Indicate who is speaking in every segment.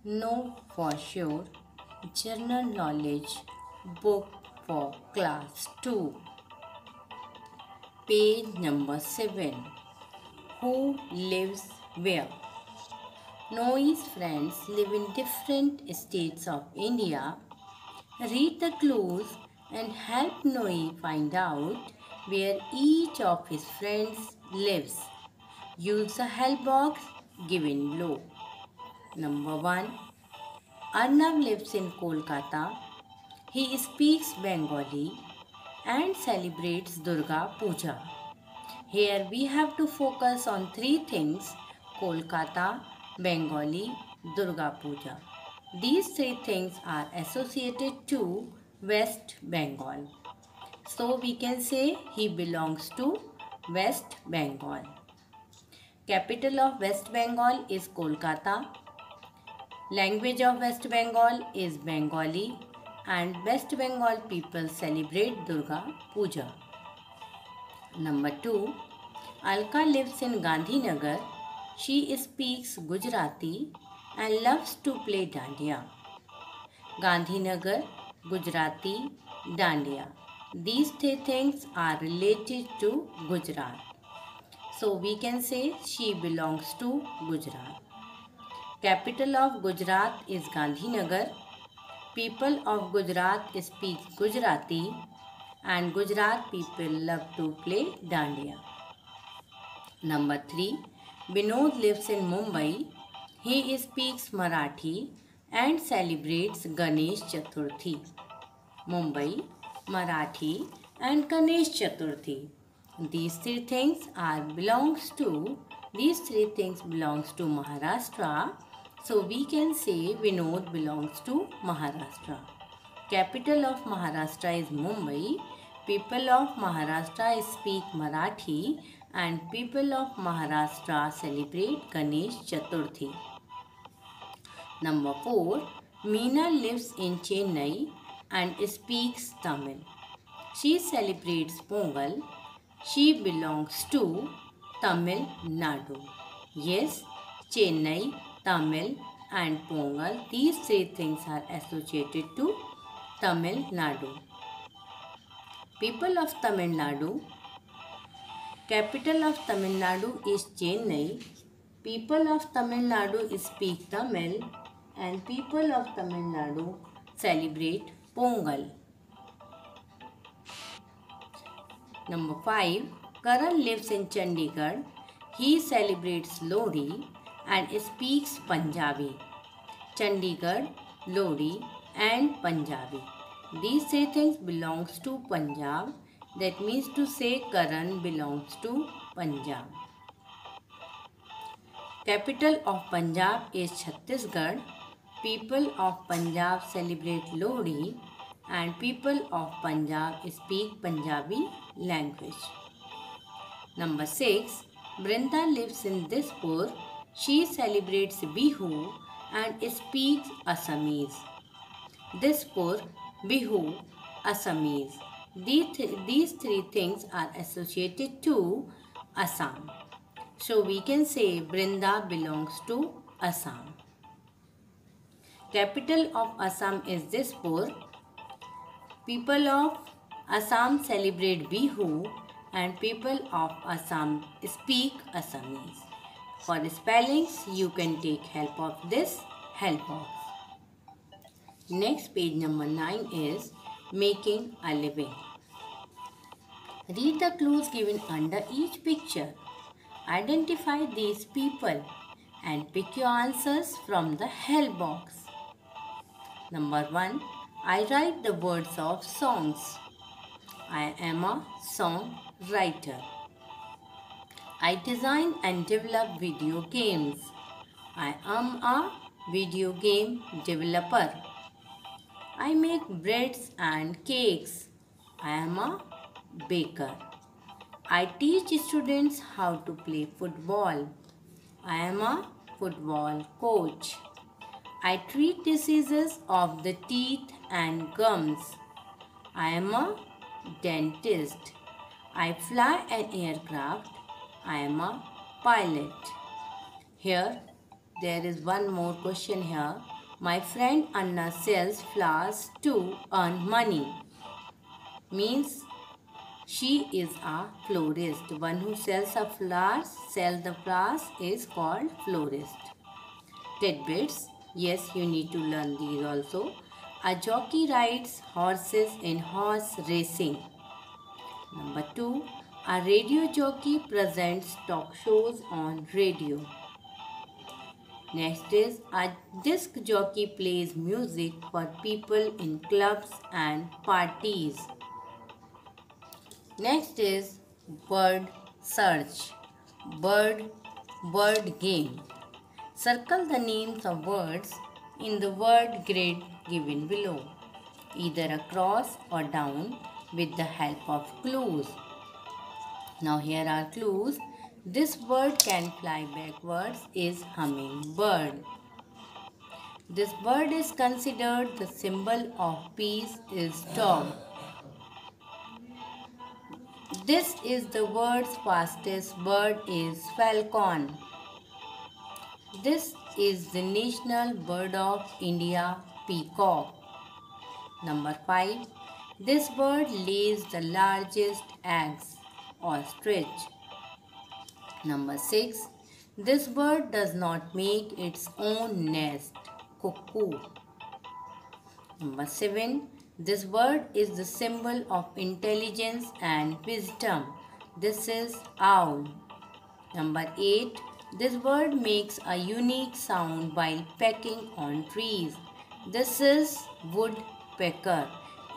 Speaker 1: Know for sure. General knowledge book for class 2. Page number 7. Who lives where? Noe's friends live in different states of India. Read the clues and help Noe find out where each of his friends lives. Use the help box given below. Number 1. Arnav lives in Kolkata. He speaks Bengali and celebrates Durga Puja. Here we have to focus on three things: Kolkata, Bengali, Durga Puja. These three things are associated to West Bengal. So we can say he belongs to West Bengal. Capital of West Bengal is Kolkata. Language of West Bengal is Bengali and West Bengal people celebrate Durga Puja. Number 2. Alka lives in Gandhinagar. She speaks Gujarati and loves to play Dandiya. Gandhinagar, Gujarati, Dandiya. These three things are related to Gujarat. So we can say she belongs to Gujarat. Capital of Gujarat is Gandhinagar. People of Gujarat speak Gujarati and Gujarat people love to play Dandiya. Number 3. Vinod lives in Mumbai. He speaks Marathi and celebrates Ganesh Chaturthi. Mumbai, Marathi and Ganesh Chaturthi. These three things belongs to Maharashtra. So we can say Vinod belongs to Maharashtra. Capital of Maharashtra is Mumbai. People of Maharashtra speak Marathi and people of Maharashtra celebrate Ganesh Chaturthi. Number 4. Meena lives in Chennai and speaks Tamil. She celebrates Pongal. She belongs to Tamil Nadu. Yes, Chennai, Tamil and Pongal, these three things are associated to Tamil Nadu. People of Tamil Nadu. Capital of Tamil Nadu is Chennai. People of Tamil Nadu speak Tamil and people of Tamil Nadu celebrate Pongal. Number 5. Karan lives in Chandigarh. He celebrates Lohri and speaks Punjabi. Chandigarh, Lohri and Punjabi. These three things belongs to Punjab. That means to say Karan belongs to Punjab. Capital of Punjab is Chhattisgarh. People of Punjab celebrate Lohri and people of Punjab speak Punjabi language. Number 6. Brinda lives in Dispur. She celebrates Bihu and speaks Assamese. Dispur, Bihu, Assamese. These three things are associated to Assam. So we can say Brinda belongs to Assam. Capital of Assam is Dispur. People of Assam celebrate Bihu and people of Assam speak Assamese. For spellings, you can take help of this help box. Next, page number 9 is making a living. Read the clues given under each picture. Identify these people and pick your answers from the help box. Number 1. I write the words of songs. I am a songwriter. I design and develop video games. I am a video game developer. I make breads and cakes. I am a baker. I teach students how to play football. I am a football coach. I treat diseases of the teeth and gums. I am a dentist. I fly an aircraft. I am a pilot. Here there is one more question here. My friend Anna sells flowers to earn money. Means she is a florist. The one who sells the flowers is called florist. Tidbits. Yes, you need to learn these also. A jockey rides horses in horse racing. Number 2. A radio jockey presents talk shows on radio. Next is a disc jockey plays music for people in clubs and parties. Next is word search. Word game. Circle the names of words in the word grid given below, either across or down with the help of clues. Now here are clues. This bird can fly backwards is hummingbird. This bird is considered the symbol of peace is dog. This is the world's fastest bird is falcon. This is the national bird of India, peacock. Number 5. This bird lays the largest eggs, ostrich. Number 6. This bird does not make its own nest, cuckoo. Number 7. This bird is the symbol of intelligence and wisdom. This is owl. Number 8. This bird makes a unique sound while pecking on trees. This is woodpecker.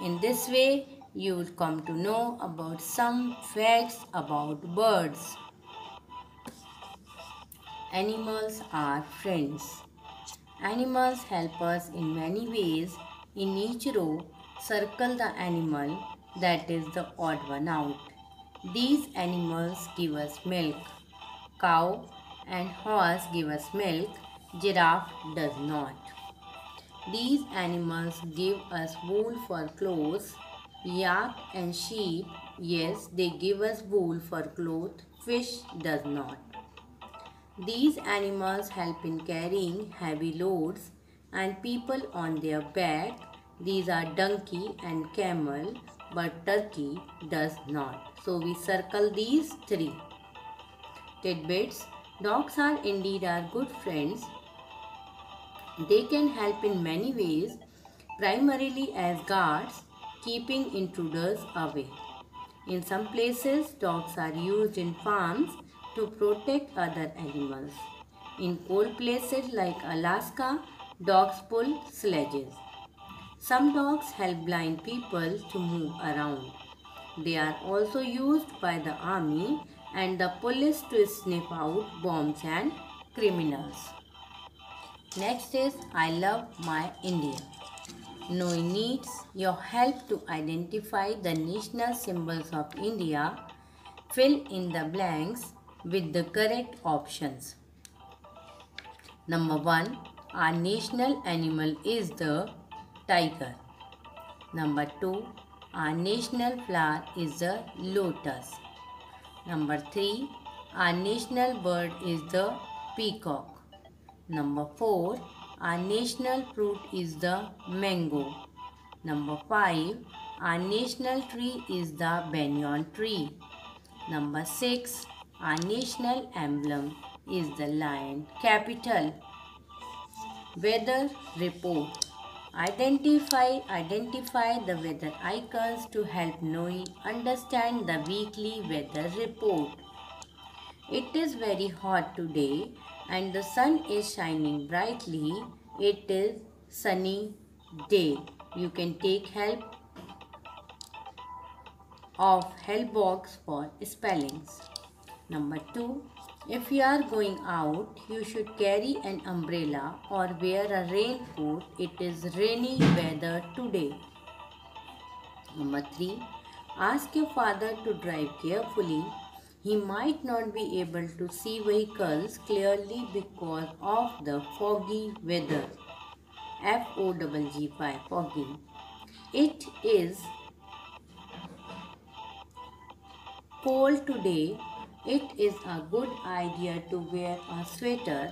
Speaker 1: In this way, you will come to know about some facts about birds. Animals are friends. Animals help us in many ways. In each row, circle the animal that is the odd one out. These animals give us milk. Cow and horse give us milk. Giraffe does not. These animals give us wool for clothes. Yak and sheep, yes, they give us wool for clothes. Fish does not. These animals help in carrying heavy loads and people on their back. These are donkey and camel, but turkey does not. So we circle these 3. Tidbits. Dogs are indeed our good friends. They can help in many ways, primarily as guards, keeping intruders away. In some places, dogs are used in farms to protect other animals. In cold places like Alaska, dogs pull sledges. Some dogs help blind people to move around. They are also used by the army and the police to sniff out bombs and criminals. Next is I love my India. Noi needs your help to identify the national symbols of India. Fill in the blanks with the correct options. Number 1. Our national animal is the tiger. Number 2. Our national flower is the lotus. Number 3. Our national bird is the peacock. Number 4. Our national fruit is the mango. Number 5. Our national tree is the banyan tree. Number 6. Our national emblem is the lion. Capital. Weather report. Identify the weather icons to help Noi understand the weekly weather report. It is very hot today and the sun is shining brightly. It is sunny day. You can take help of help box for spellings. Number 2. If you are going out, you should carry an umbrella or wear a raincoat. It is rainy weather today. Number 3. Ask your father to drive carefully. He might not be able to see vehicles clearly because of the foggy weather. F-O-G-G, foggy. It is cold today. It is a good idea to wear a sweater.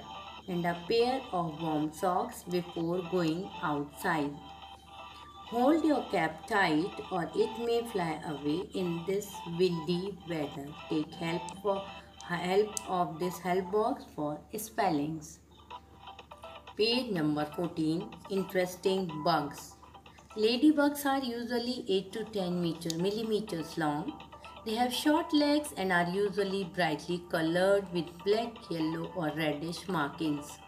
Speaker 1: and a pair of warm socks before going outside. Hold your cap tight or it may fly away in this windy weather. Take help of this help box for spellings. Page number 14. Interesting bugs. Ladybugs are usually 8 to 10 millimeters long. They have short legs and are usually brightly colored with black, yellow or reddish markings.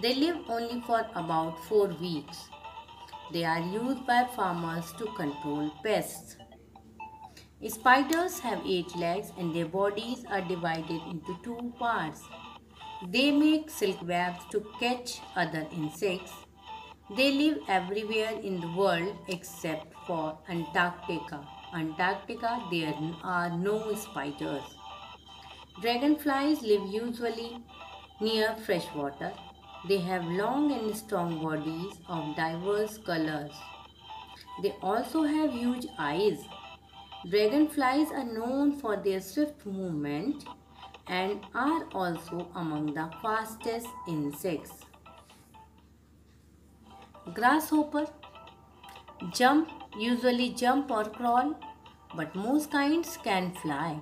Speaker 1: They live only for about 4 weeks. They are used by farmers to control pests. Spiders have 8 legs and their bodies are divided into 2 parts. They make silk webs to catch other insects. They live everywhere in the world except for Antarctica. Antarctica, there are no spiders. Dragonflies live usually near fresh water. They have long and strong bodies of diverse colors. They also have huge eyes. Dragonflies are known for their swift movement and are also among the fastest insects. Grasshopper usually jump or crawl, but most kinds can fly.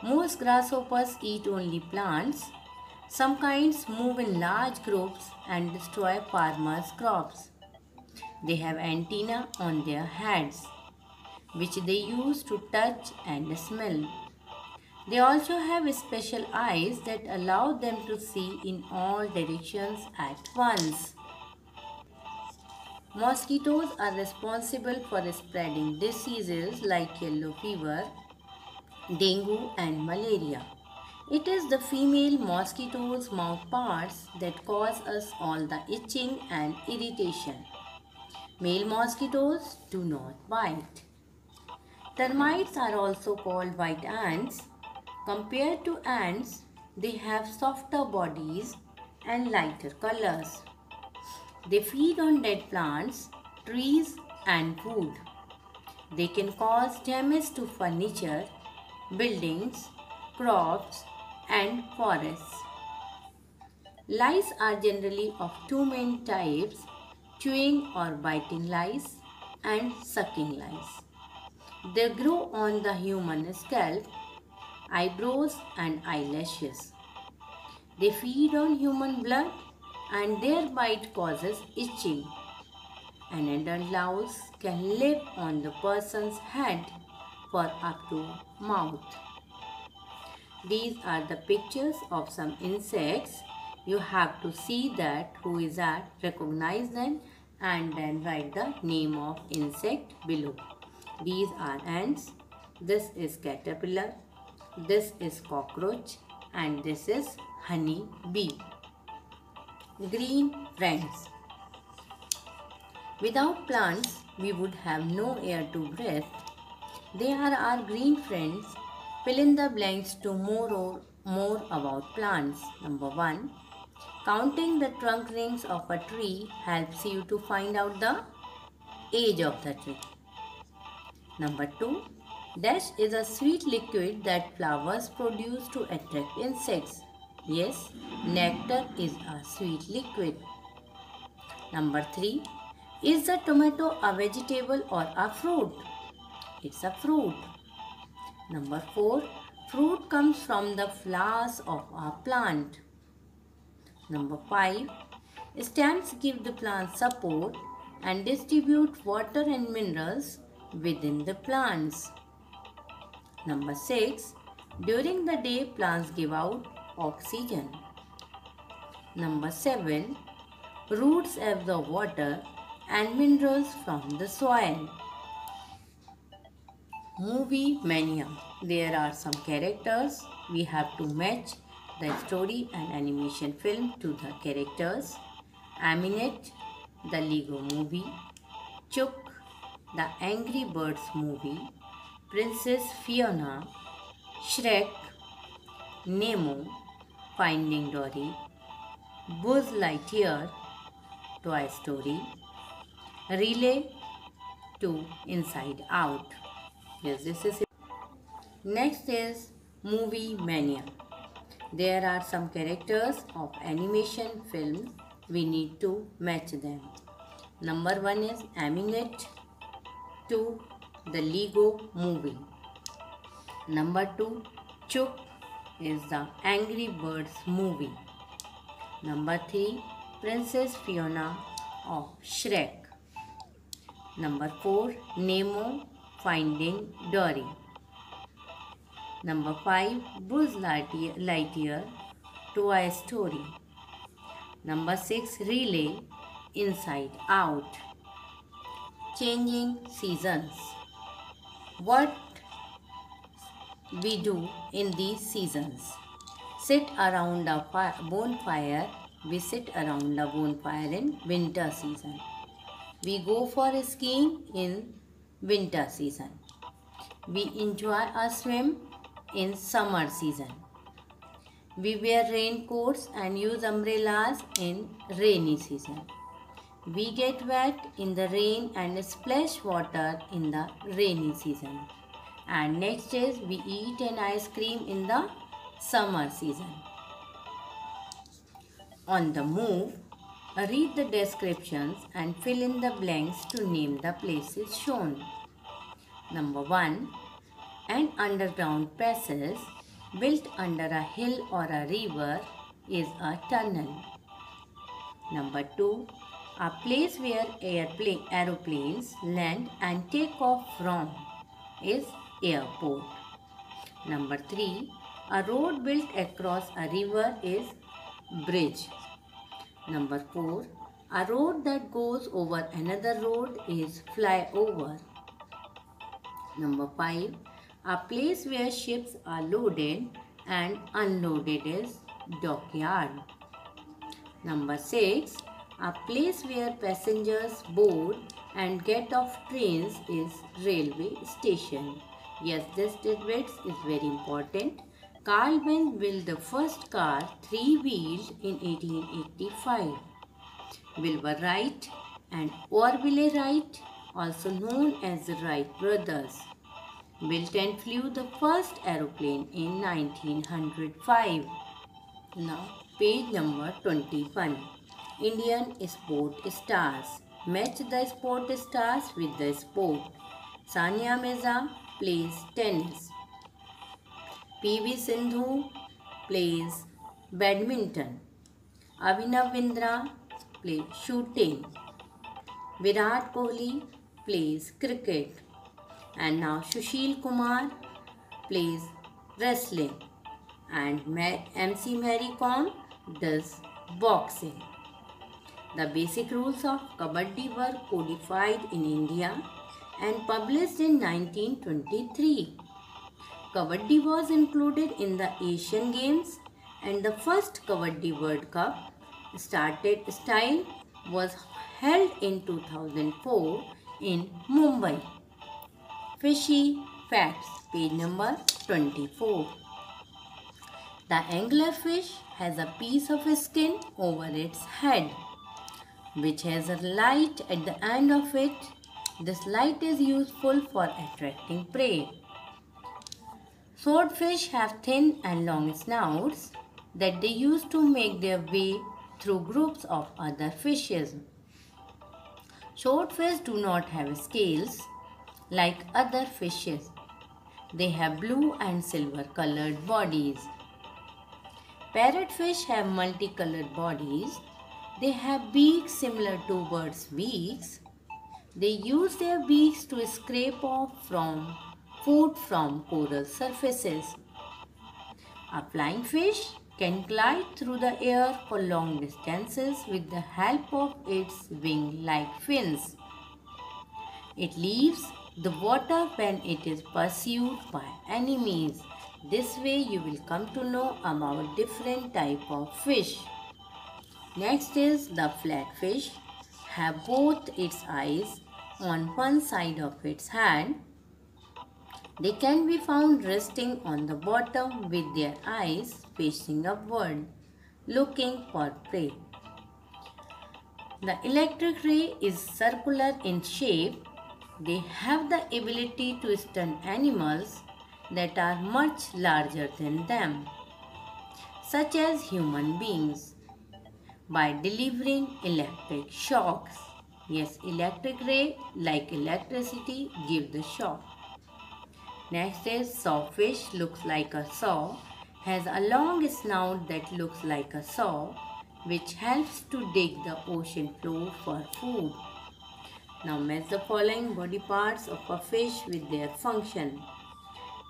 Speaker 1: Most grasshoppers eat only plants. Some kinds move in large groups and destroy farmers' crops. They have antennae on their heads, which they use to touch and smell. They also have special eyes that allow them to see in all directions at once. Mosquitoes are responsible for spreading diseases like yellow fever, dengue and malaria. It is the female mosquitoes' mouth parts that cause us all the itching and irritation. Male mosquitoes do not bite. Termites are also called white ants. Compared to ants, they have softer bodies and lighter colors. They feed on dead plants, trees and wood. They can cause damage to furniture, buildings, crops and forests. Lice are generally of 2 main types, chewing or biting lice and sucking lice. They grow on the human scalp, eyebrows and eyelashes. They feed on human blood and their bite causes itching. An adult louse can live on the person's head for up to mouth. These are the pictures of some insects. You have to see that who is at, recognize them and then write the name of insect below. These are ants. This is caterpillar. This is cockroach and this is honey bee. Green friends. Without plants, we would have no air to breathe. They are our green friends. Fill in the blanks to more about plants. Number 1. Counting the trunk rings of a tree helps you to find out the age of the tree. Number 2. Dash is a sweet liquid that flowers produce to attract insects. Yes, nectar is a sweet liquid. Number 3. Is the tomato a vegetable or a fruit? It's a fruit. Number 4. Fruit comes from the flowers of a plant. Number 5. Stems give the plant support and distribute water and minerals within the plants. Number 6. During the day, plants give out oxygen. Number 7. Roots absorb water and minerals from the soil. Movie mania. There are some characters. We have to match the story and animation film to the characters. Aminette, the Lego movie. Chook, the Angry Birds movie. Princess Fiona. Shrek. Nemo. Finding Dory. Buzz Lightyear. Toy Story. Relay to Inside Out. Yes, this is it. Next is movie mania. There are some characters of animation film. We need to match them. Number 1 is Aminet. 2. The Lego Movie. Number 2, Chup is the Angry Birds movie. Number 3, Princess Fiona of Shrek. Number 4, Nemo Finding Dory. Number 5, Buzz Lightyear Toy Story. Number 6, Relay Inside Out. Changing seasons. What we do in these seasons? Sit around a bonfire. We sit around a bonfire in winter season. We go for skiing in winter season. We enjoy a swim in summer season. We wear raincoats and use umbrellas in rainy season. We get wet in the rain and splash water in the rainy season. And next is we eat an ice cream in the summer season. On the move, read the descriptions and fill in the blanks to name the places shown. Number 1. An underground passage built under a hill or a river is a tunnel. Number 2. A place where aeroplanes land and take off from is airport. Number 3. A road built across a river is bridge. Number 4. A road that goes over another road is flyover. Number 5. A place where ships are loaded and unloaded is dockyard. Number 6. A place where passengers board and get off trains is railway station. Yes, this tidbit is very important. Carl Benz built the first car 3-wheeled in 1885. Wilbur Wright and Orville Wright, also known as the Wright brothers, built and flew the first aeroplane in 1905. Now, page number 21. Indian sport stars. Match the sport stars with the sport. Sania Mirza plays tennis. PV Sindhu plays badminton. Abhinav Bindra plays shooting. Virat Kohli plays cricket. And now Sushil Kumar plays wrestling. And MC Mary Kom does boxing. The basic rules of Kabaddi were codified in India and published in 1923. Kabaddi was included in the Asian Games and the first Kabaddi World Cup style was held in 2004 in Mumbai. Fishy facts, page number 24. The anglerfish has a piece of skin over its head, which has a light at the end of it. This light is useful for attracting prey. Swordfish have thin and long snouts that they use to make their way through groups of other fishes. Swordfish do not have scales like other fishes. They have blue and silver colored bodies. Parrotfish have multicolored bodies. They have beaks similar to birds' beaks. They use their beaks to scrape off food from coral surfaces. A flying fish can glide through the air for long distances with the help of its wing-like fins. It leaves the water when it is pursued by enemies. This way you will come to know about different types of fish. Next is the flatfish. Have both its eyes on one side of its head. They can be found resting on the bottom with their eyes facing upward, looking for prey. The electric ray is circular in shape. They have the ability to stun animals that are much larger than them. such as human beings, by delivering electric shocks. Yes, electric ray like electricity give the shock. Next is sawfish looks like a saw, has a long snout that looks like a saw, which helps to dig the ocean floor for food. Now match the following body parts of a fish with their function.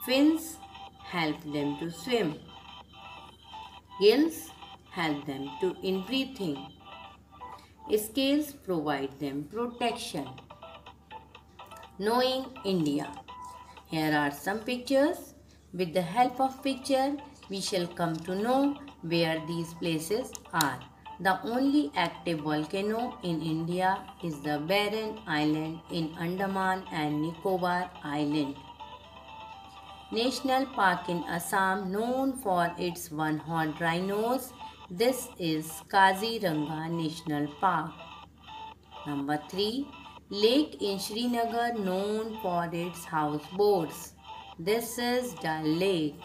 Speaker 1: Fins help them to swim. Gills help them to in breathing. Scales provide them protection. Knowing India. Here are some pictures. With the help of picture, we shall come to know where these places are. The only active volcano in India is the Barren Island in Andaman and Nicobar Island. National Park in Assam known for its one-horned rhinos. This is Kaziranga National Park. Number 3. Lake in Srinagar known for its houseboats. This is Dal Lake.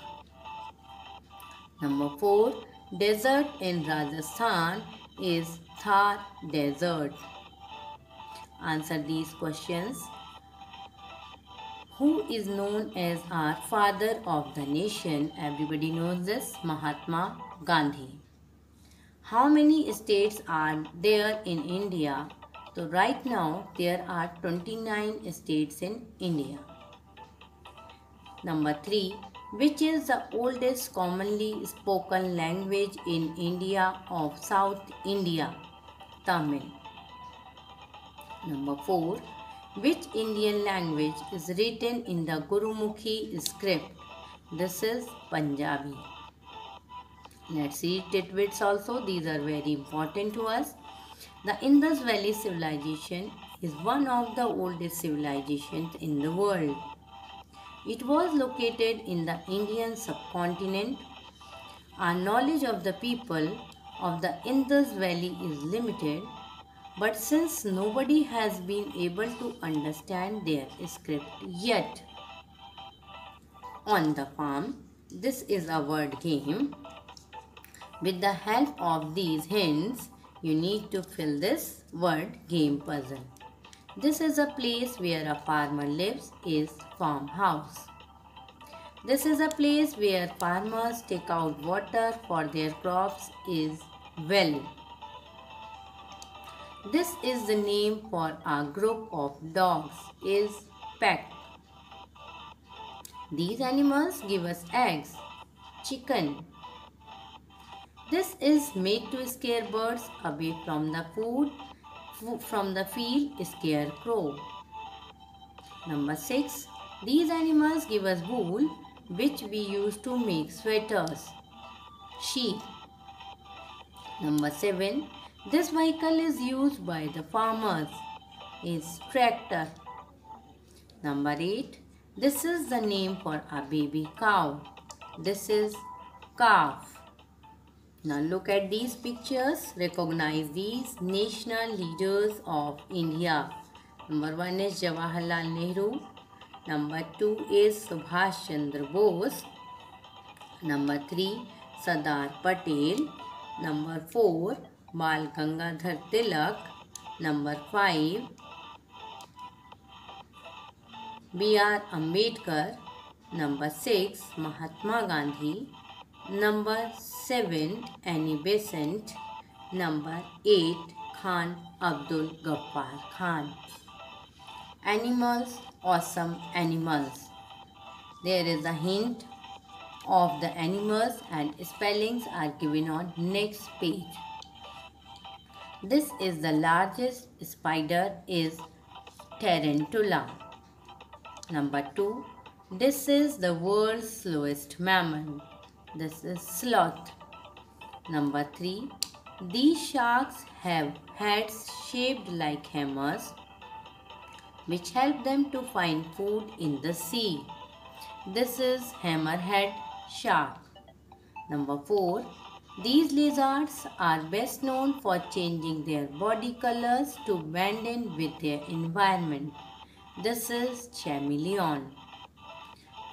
Speaker 1: Number 4. Desert in Rajasthan is Thar Desert. Answer these questions. Who is known as our father of the nation? Everybody knows this, Mahatma Gandhi. How many states are there in India? So right now there are 29 states in India. Number 3. Which is the oldest commonly spoken language in India of South India? Tamil. Number 4. Which Indian language is written in the Gurumukhi script? This is Punjabi. Let's see tidbits also. These are very important to us. The Indus Valley civilization is one of the oldest civilizations in the world. It was located in the Indian subcontinent. Our knowledge of the people of the Indus Valley is limited, but since nobody has been able to understand their script yet. On the farm, this is a word game. With the help of these hints, you need to fill this word game puzzle. This is a place where a farmer lives is farmhouse. This is a place where farmers take out water for their crops is well. This is the name for a group of dogs is pack. These animals give us eggs, chicken. This is made to scare birds away from the field, scarecrow. Number 6. These animals give us wool, which we use to make sweaters. Sheep. Number 7. This vehicle is used by the farmers. Is tractor. Number 8. This is the name for a baby cow. This is calf. Now look at these pictures. Recognize these national leaders of India. Number 1 is Jawaharlal Nehru. Number 2 is Subhash Chandra Bose. Number 3, Sardar Patel. Number 4, Bal Gangadhar Tilak. Number 5, B.R. Ambedkar. Number 6, Mahatma Gandhi. Number 7, Annie Besant. Number 8, Khan Abdul Ghaffar Khan. Animals, awesome animals. There is a hint of the animals and spellings are given on next page. This is the largest spider is tarantula. Number 2. This is the world's slowest mammal. This is sloth. Number 3. These sharks have heads shaped like hammers, which help them to find food in the sea. This is hammerhead shark. Number 4. These lizards are best known for changing their body colors to blend in with their environment. This is chameleon.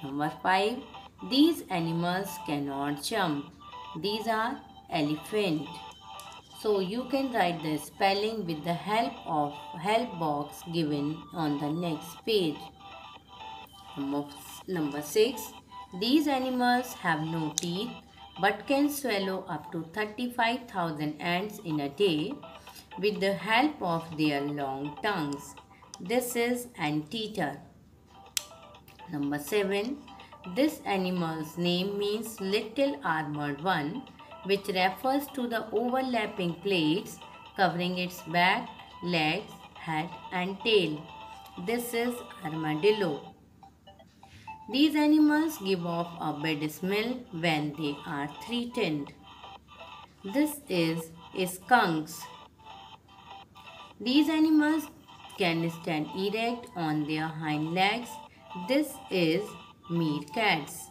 Speaker 1: Number 5. These animals cannot jump. These are elephant. So you can write the spelling with the help of help box given on the next page. Number 6. These animals have no teeth but can swallow up to 35,000 ants in a day with the help of their long tongues. This is anteater. Number 7. This animal's name means little armored one, which refers to the overlapping plates covering its back, legs, head and tail. This is armadillo. These animals give off a bad smell when they are threatened. This is skunks. These animals can stand erect on their hind legs. This is meerkats.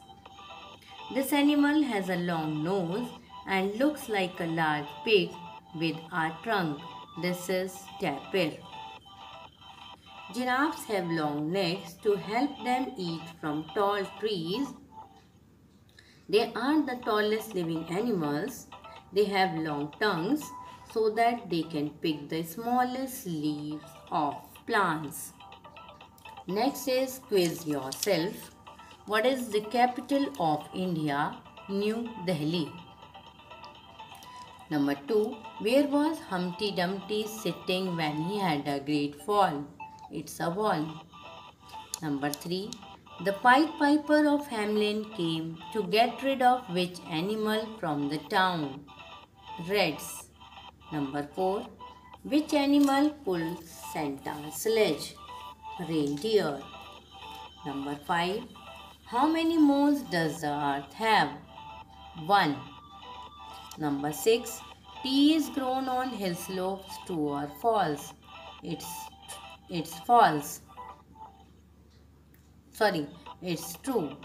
Speaker 1: This animal has a long nose and looks like a large pig with a trunk. This is tapir. Giraffes have long necks to help them eat from tall trees. They are the tallest living animals. They have long tongues so that they can pick the smallest leaves of plants. Next is quiz yourself. What is the capital of India? New Delhi. Number 2. Where was Humpty Dumpty sitting when he had a great fall? It's a wall. Number 3. The Pied Piper of Hamelin came to get rid of which animal from the town? Rats. Number 4. Which animal pulled Santa's sledge? Reindeer. Number 5. How many moons does the earth have? 1. Number 6. Tea is grown on hill slopes, true or false? It's false. It's true.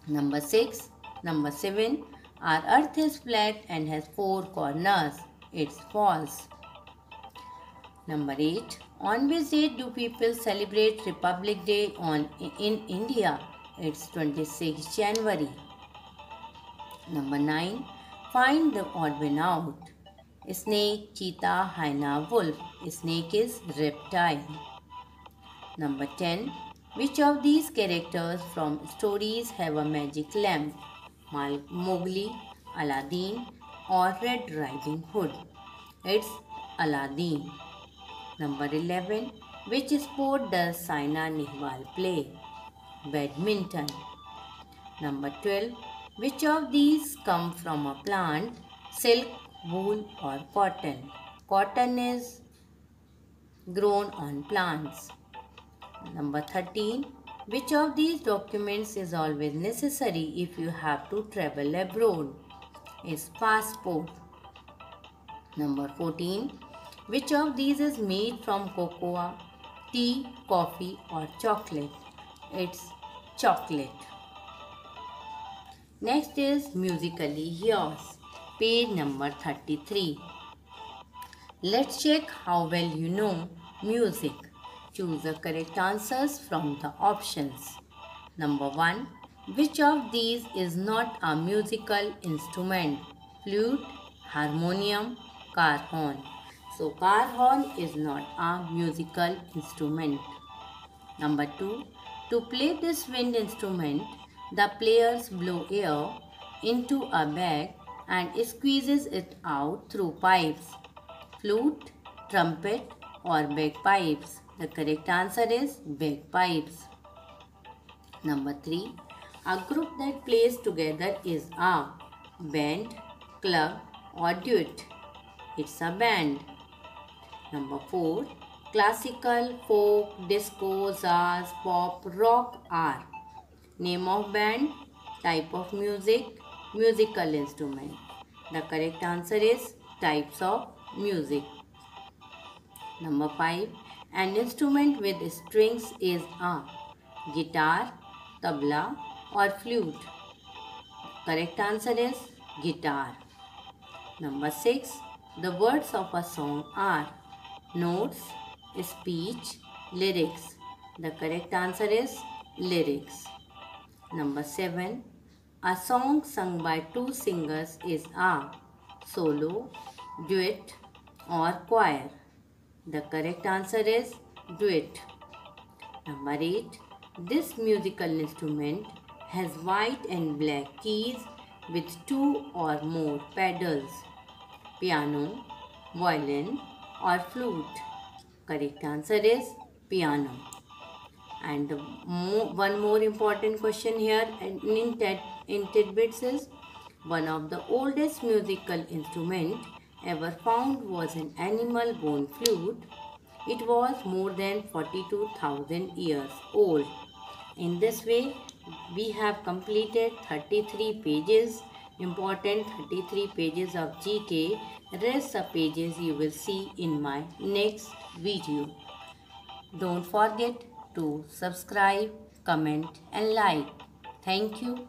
Speaker 1: Number 6. Number 7. Our earth is flat and has 4 corners. It's false. Number 8. On which date do people celebrate Republic Day in India? It's 26 January. Number 9. Find the odd one out. Snake, cheetah, hyena, wolf. Snake is reptile. Number 10. Which of these characters from stories have a magic lamp? Mowgli, Aladdin or Red Riding Hood? It's Aladdin. Number 11. Which sport does Saina Nehwal play? Badminton. Number 12. Which of these come from a plant? Silk, wool or cotton? Cotton is grown on plants. Number 13. Which of these documents is always necessary if you have to travel abroad? Is passport. Number 14. Which of these is made from cocoa, tea, coffee or chocolate? It's chocolate. Next is musically yours. Page number 33. Let's check how well you know music. Choose the correct answers from the options. Number 1. Which of these is not a musical instrument? Flute, harmonium, car horn. So car horn is not a musical instrument. Number 2. To play this wind instrument, the players blow air into a bag and squeezes it out through pipes. Flute, trumpet or bagpipes. The correct answer is bagpipes. Number 3. A group that plays together is a band, club or duet. It's a band. Number 4. Classical, folk, disco, jazz, pop, rock are name of band, type of music, musical instrument. The correct answer is types of music. Number 5. An instrument with strings is a guitar, tabla or flute. Correct answer is guitar. Number 6. The words of a song are notes, speech, lyrics. The correct answer is lyrics. Number 7. A song sung by two singers is a solo, duet, or choir. The correct answer is duet. Number 8. This musical instrument has white and black keys with two or more pedals. Piano, violin, or flute. Correct answer is piano. And one more important question here in tidbits is, one of the oldest musical instrument ever found was an animal bone flute. It was more than 42,000 years old. In this way, we have completed 33 pages, important 33 pages of GK. Rest of pages you will see in my next video. Don't forget to subscribe, comment and like. Thank you.